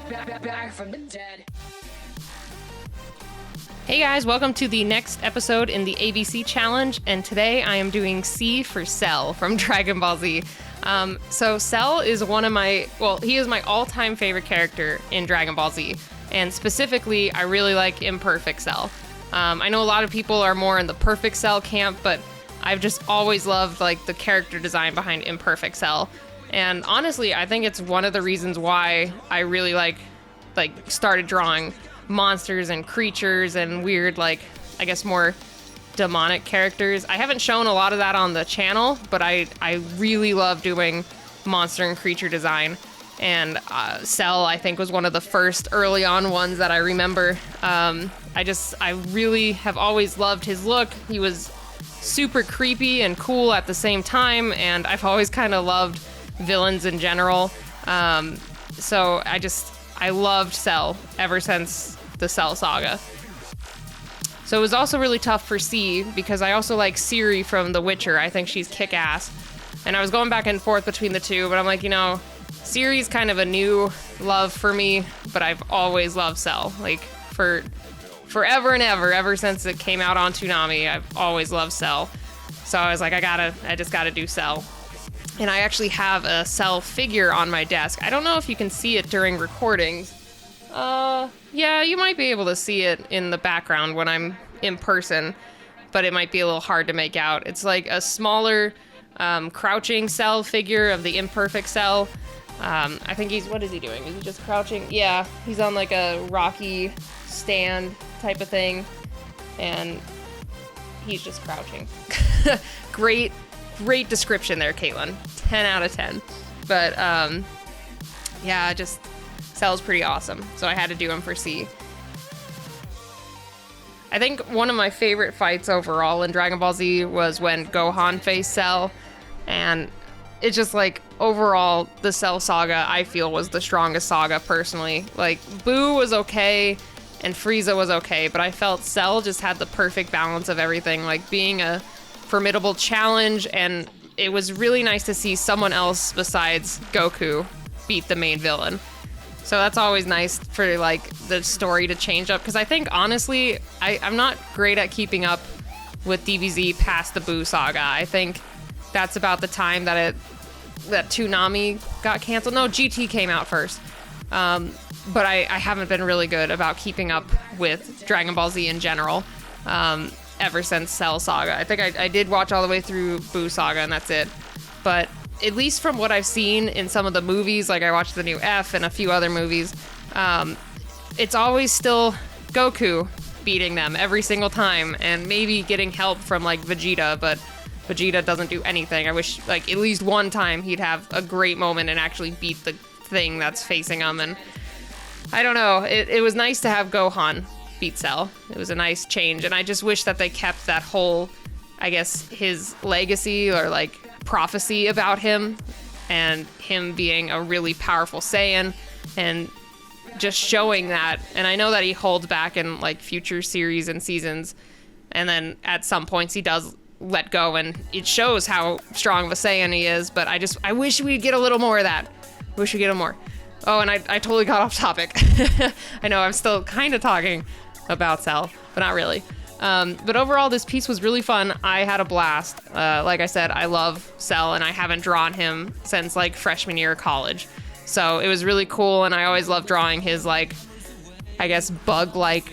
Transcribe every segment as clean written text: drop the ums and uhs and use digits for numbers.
Back from the dead. Hey guys, welcome to the next episode in the ABC Challenge, and today I am doing C for Cell from Dragon Ball Z. So Cell is he is my all-time favorite character in Dragon Ball Z, and specifically, I really like Imperfect Cell. I know a lot of people are more in the Perfect Cell camp, but I've just always loved like the character design behind Imperfect Cell. And honestly, I think it's one of the reasons why I really started drawing monsters and creatures and weird, I guess more demonic characters. I haven't shown a lot of that on the channel, but I really love doing monster and creature design. And Cell, I think, was one of the first early on ones that I remember. I really have always loved his look. He was super creepy and cool at the same time, and I've always kind of loved villains in general. So I loved Cell ever since the Cell saga. So it was also really tough for C because I also like Ciri from The Witcher. I think she's kick-ass. And I was going back and forth between the two, but I'm like, Ciri's kind of a new love for me, but I've always loved Cell. For forever and ever since it came out on Toonami, I've always loved Cell. So I was like, I just gotta do Cell. And I actually have a Cell figure on my desk. I don't know if you can see it during recordings. Yeah, you might be able to see it in the background when I'm in person, but it might be a little hard to make out. It's like a smaller, crouching Cell figure of the Imperfect Cell. I think what is he doing? Is he just crouching? Yeah, he's on like a rocky stand type of thing, and he's just crouching. Great description there, Katelyn. 10 out of 10. But, yeah, Cell's pretty awesome. So I had to do him for C. I think one of my favorite fights overall in Dragon Ball Z was when Gohan faced Cell. And it's just overall, the Cell saga, I feel, was the strongest saga personally. Boo was okay and Frieza was okay, but I felt Cell just had the perfect balance of everything, being a formidable challenge, and it was really nice to see someone else besides Goku beat the main villain. So that's always nice for the story to change up, because I think honestly I'm not great at keeping up with DBZ past the Boo saga. I think that's about the time that Toonami got canceled. No, GT came out first. But I haven't been really good about keeping up with Dragon Ball Z in general. Ever since Cell Saga. I think I did watch all the way through Boo Saga, and that's it. But at least from what I've seen in some of the movies, I watched the new F and a few other movies, it's always still Goku beating them every single time, and maybe getting help from Vegeta, but Vegeta doesn't do anything. I wish at least one time he'd have a great moment and actually beat the thing that's facing him. And I don't know, it was nice to have Gohan beat Cell. It was a nice change, and I just wish that they kept that whole, I guess, his legacy or prophecy about him and him being a really powerful Saiyan, and just showing that. And I know that he holds back in future series and seasons, and then at some points he does let go, and it shows how strong of a Saiyan he is, but I wish we'd get a little more of that. I wish we'd get a more. Oh, and I totally got off topic. I know I'm still kind of talking about Cell, but not really. But overall, this piece was really fun. I had a blast. Like I said, I love Cell, and I haven't drawn him since freshman year of college. So it was really cool, and I always love drawing his I guess bug-like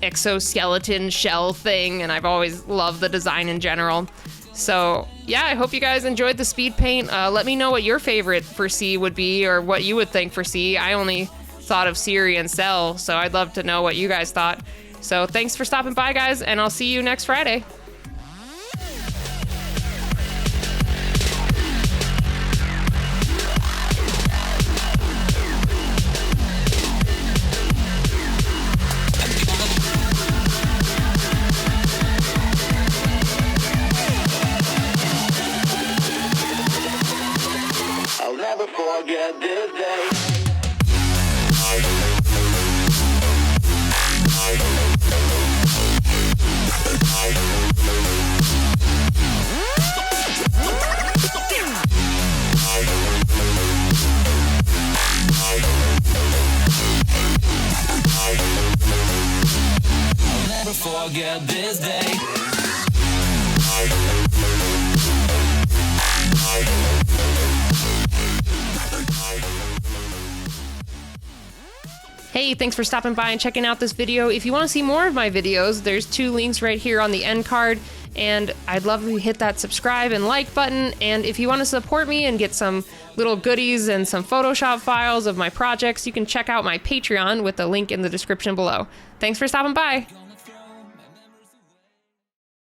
exoskeleton shell thing, and I've always loved the design in general. So yeah, I hope you guys enjoyed the speed paint. Let me know what your favorite for C would be, or what you would think for C. I only thought of Ciri and Cell, so I'd love to know what you guys thought. So thanks for stopping by, guys, and I'll see you next Friday. I'll never forget this day. forget this day. Hey, thanks for stopping by and checking out this video. If you want to see more of my videos, there's 2 links right here on the end card. And I'd love if you hit that subscribe and like button. And if you want to support me and get some little goodies and some Photoshop files of my projects, you can check out my Patreon with the link in the description below. Thanks for stopping by.